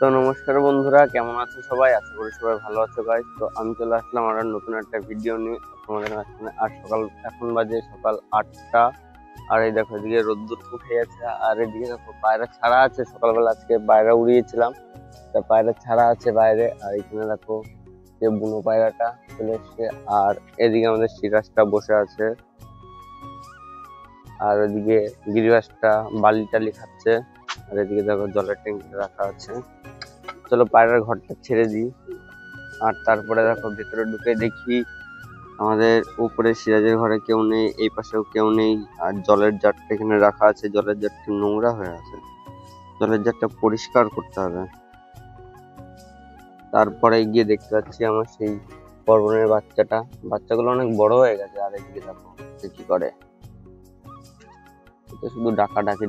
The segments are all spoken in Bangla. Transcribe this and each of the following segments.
তো নমস্কার বন্ধুরা, কেমন আছো সবাই? আশা করি সবাই ভালো আছো গাইস। তো আমি চলে আসলাম আর নতুন একটা ভিডিও নিয়ে তোমাদের মাঝখানে। আর এখন বাজে সকাল 8টা। আর এই দেখো এদিকে রোদ্দুর উঠে গেছে, আর এদিকে দেখো পায়রা ছাড়া আছে। সকালবেলা আজকে পায়রা উড়িয়েছিলাম, তা পায়রা ছাড়া আছে বাইরে। আর এখানে দেখো যে বুনো পায়রাটা চলে এসছে, আর এদিকে আমাদের সিরাজটা বসে আছে, আর ওদিকে গিরিবাসটা বালি টালি খাচ্ছে। আর এদিকে দেখো জলের ট্যাঙ্কি রাখা আছে। চলো পায়রার ঘরটা ছেড়ে দিই, আর তারপরে দেখো ভেতরে ঢুকে দেখি আমাদের উপরে সিরাজের ঘরে কেউ নেই, এই পাশেও কেউ নেই। আর জলের জারটা এখানে রাখা আছে, জলের জারটা নোংরা হয়ে আছে, জলের জারটা পরিষ্কার করতে হবে। তারপরে গিয়ে দেখতে পাচ্ছি আমার সেই বরবনের বাচ্চাগুলো অনেক বড় হয়ে গেছে। আর এদিকে দেখো কি করে, শুধু ডাকাডাকি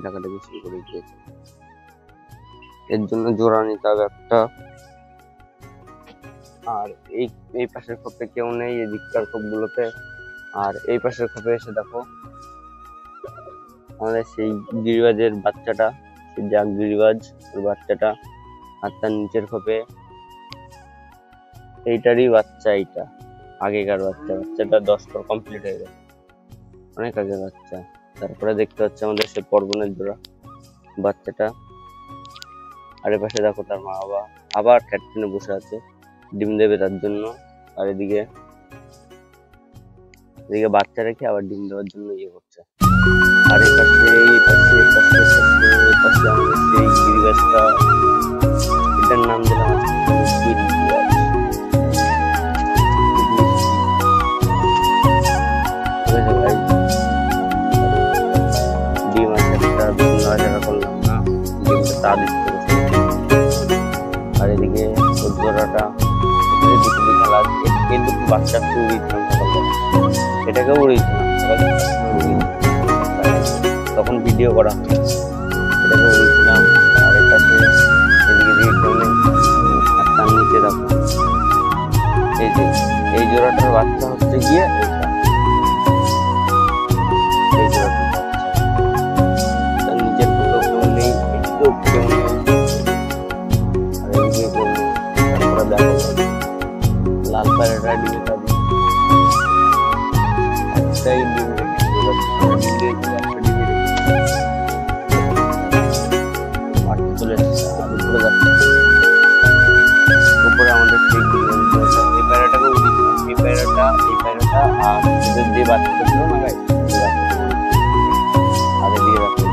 শুরু করে দিয়েছে। এর জন্য জোড়া নিতে হবে একটা। আর এই পাশের খোপে কেউ নেই, এদিককার খোপগুলোতে। আর এই পাশের খোপে এসে দেখো আমাদের সেই গিরিবাজের বাচ্চাটা, সেই জাগ গিরিবাজ ওর বাচ্চাটা। আর তার নিচের খোপে এইটারই বাচ্চা, এইটা আগেকার বাচ্চাটা 10 পর কমপ্লিট হয়ে গেছে, অনেক আগের বাচ্চা। তারপরে দেখতে পাচ্ছি আমাদের সেই পর্বনের জোড়া বাচ্চাটা। আর এ পাশে দেখো তার মা বাবা আবার ক্যাটরিনে বসে আছে, ডিম দেবে তার জন্য। আর এদিকে বাচ্চা রেখে আবার ডিম দেওয়ার জন্য ইয়ে করছে। আর এই পাশে আমাদের সেই গিরিবাজটা, এটার নাম দিলাম ডিম আছে একটা, নড়াচড়া করলাম না, ডিমটা তা দিচ্ছে। আর এদিকে জোড়াটা খেলা আছে, এই দুটো বাচ্চা উড়িয়েছিলাম সকালবেলা, এটাকেও উড়িয়েছিলাম তখন ভিডিও করা হয়, এটাকে উড়িয়েছিলাম। আর এর পাশে এদিকে আর তার নিচে দেখো এই জোড়াটার বাচ্চা হচ্ছে গিয়ে এই জোড়াটার বাচ্চা, তার নিচের কোথাও কেউ নেই, এদিকেও কেউ নেই, আর এদিকে কেউ নেই। তারপরে দেখো লাল পায়রাটা ডিমটা একটাই ডিম চলে এসেছে। আর উপরে যাচ্ছে, উপরে আমাদের সেই এই পায়রাটাকে উড়িয়েছিলাম, এই পায়রাটা আর যে বাচ্চাটা ছিল না গাই, আগে দিয়ে রাখতে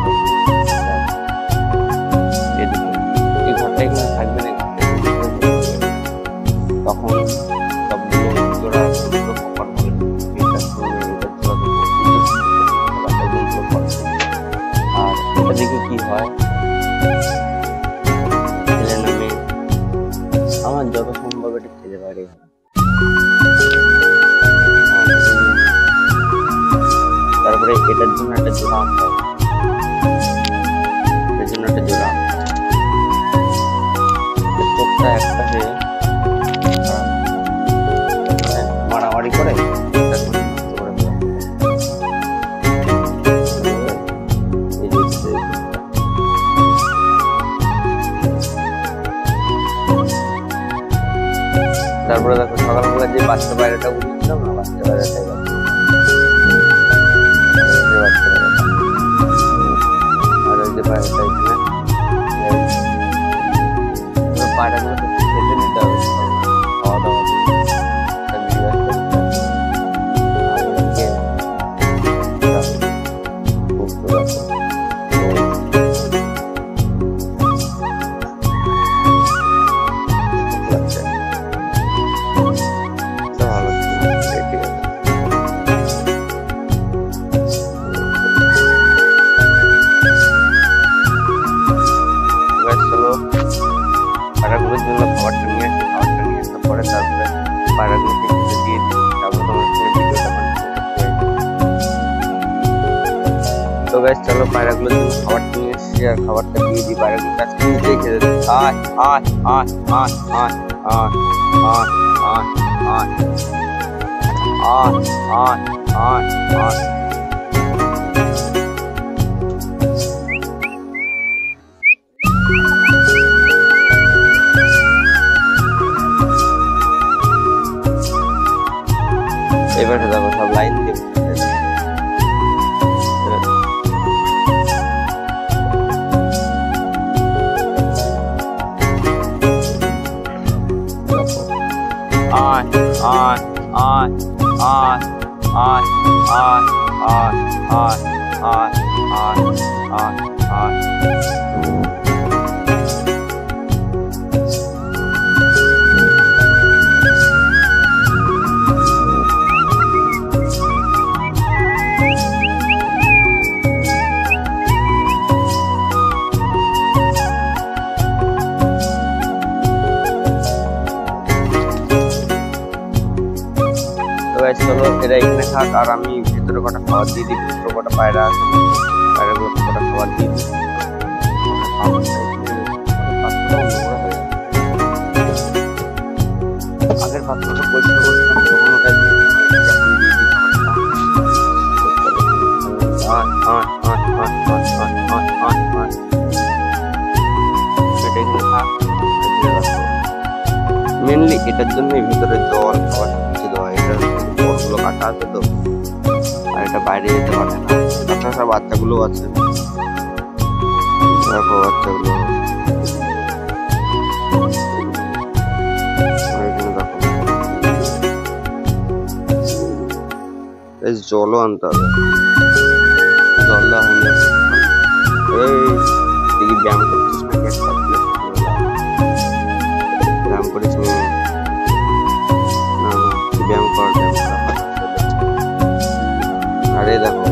এই ঘরটা এখানে থাকবে না, তখন সবগুলো জোড়া কপার হবে। আর এটা দেখে কি হয়, ছেলে নামে আমার যত সম্ভব এটা ছেলে বাড়ি। তারপরে এটার জন্য একটা জোড়া আনতে হবে, এটার জন্য একটা জোড়া চোখটা একসাথে মারামারি করে তারপরে দেখো সকালবেলা যে বাচ্চা পায়রাটা উঠেছিলাম না, বাচ্চা পায়রাটাই আর ওই যে পায়রাটা এখানে পায়রাগুলোকে খেতে নিতে হবে, খাওয়া দাওয়া পায়রাগুলোর জন্য খাবারটা নিয়ে আসি, খাবারটা নিয়ে আসার পরে তারপরে পায়রাগুলোকে খেতে দিয়ে দিই। তারপর তোমার সঙ্গে ভিডিওটা তো গাইস চলো পায়রাগুলোর জন্য খাবারটা নিয়ে এসেছি, আর খাবারটা দিয়ে দিই। পায়রাগুলো আজকে নিজেই খেতে দিই। আয় আয় আয় আয় আয় আয় আয় আয় আয় আয় আয় আয় চলো এরা এখানে থাক, আর আমি ভেতরে কটা খাবার দিয়ে দিই। ভেতরে কটা পায়রা আছে, পায়রাগুলো কটা খাবার দিয়ে দিই। আগের পাত্রটা পরিষ্কার করতাম, তখন ওটা দিয়ে দিতাম, আর এটা এখন দিয়ে দিই খাবারটা। মেনলি এটার জন্যই ভিতরে জল খাবার সবকিছু দেওয়া। এটা বড়গুলো কাটা আছে তো, আর এটা বাইরে যেতে পারে না। তাছাড়া বাচ্চাগুলো আছে, দেখো বাচ্চাগুলো। জলও আনতে হবে, জল দেওয়া হয়নি। এই দেখি ব্যায়াম করছিস নাকি? ব্যায়াম করিস নি? না না, ব্যায়াম কর, ব্যায়াম করা। আরে দেখো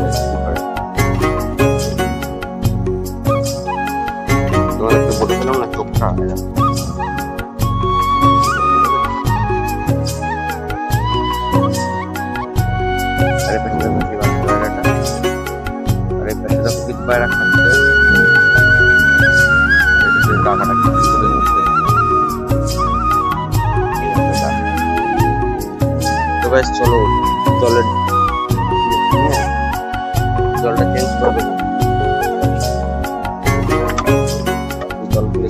তোমাদেরকে বলেছিলাম না চোখটা। আরে পেছনে বসে পায়রাটা, আরে পেছনে প্রকৃতি পায়রা খাচ্ছে। টাকাটা করে নিচ্ছে। তো গাইস চলো জলটা চেঞ্জ করে দেবো। জলগুলো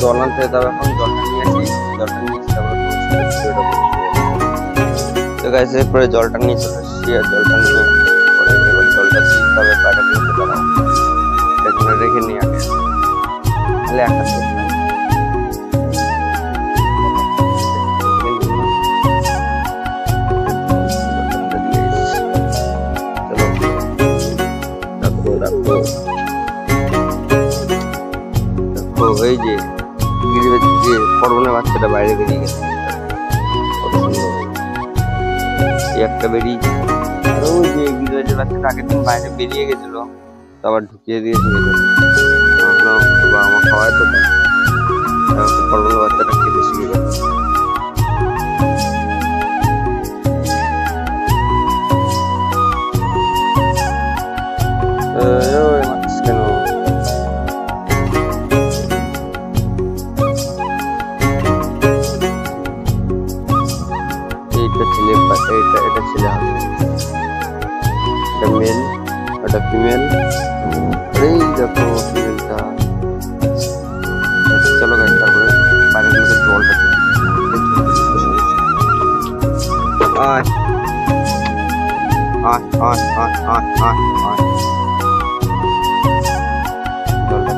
জল আনতে যাবো, এখন জলটা নিয়ে আসি। জলটা নিয়ে এসে তো গাইস এরপরে জলটা নিয়ে চলে এসেছি, আর জলটা নিয়ে পরে এবার জলটা দিয়ে তবে পায়রাগুলোকে দাঁড়াও এখানে রেখে নিয়ে আগে তাহলে একটা এই যে পর্বনের বাচ্চাটা বাইরে বেরিয়ে গেছে, কত সুন্দর। এই একটা বেরিয়ে, আর ওই যে গিরিবাজের বাচ্চাটা আগের দিন বাইরে বেরিয়ে গেছিল, তো আবার ঢুকিয়ে দিয়েছে ভেতরে। আমার খাওয়ায় তো পর্বনের বাচ্চাটা খেতে শিখে গেছে। কেন এটা ছেলে হবে, এটা মেল, এটা ফিমেল। আরে দেখো ফিমেলটা। চলো গাইস তারপরে বাইরেগুলোকে জলটা আয় আয় আয় আয় আয় আয় আয় জলটা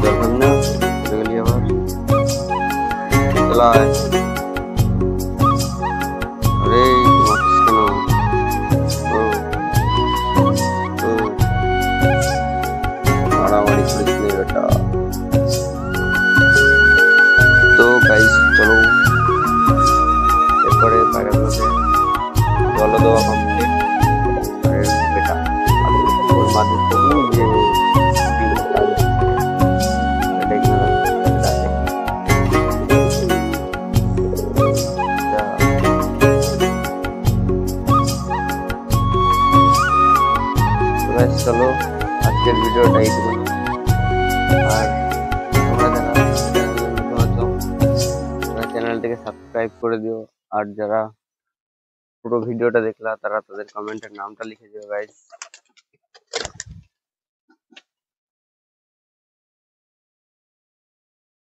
জল খাবি না? চলে গেলি আবার। চলো আয়। আরে কেন মারামারি করিস নি বেটা। তো গাইস চলো এরপরে পায়রাগুলোকে জল দেওয়া কমপ্লিট। বেটা ওর মাঝে তবু যে চলো আজকের ভিডিওটা এইটুকুনি। আর তোমরা যারা নতুন আছো চ্যানেলটিকে সাবস্ক্রাইব করে দিও, আর যারা পুরো ভিডিওটা দেখলা তারা তাদের কমেন্টের নামটা লিখে দিও গাইস।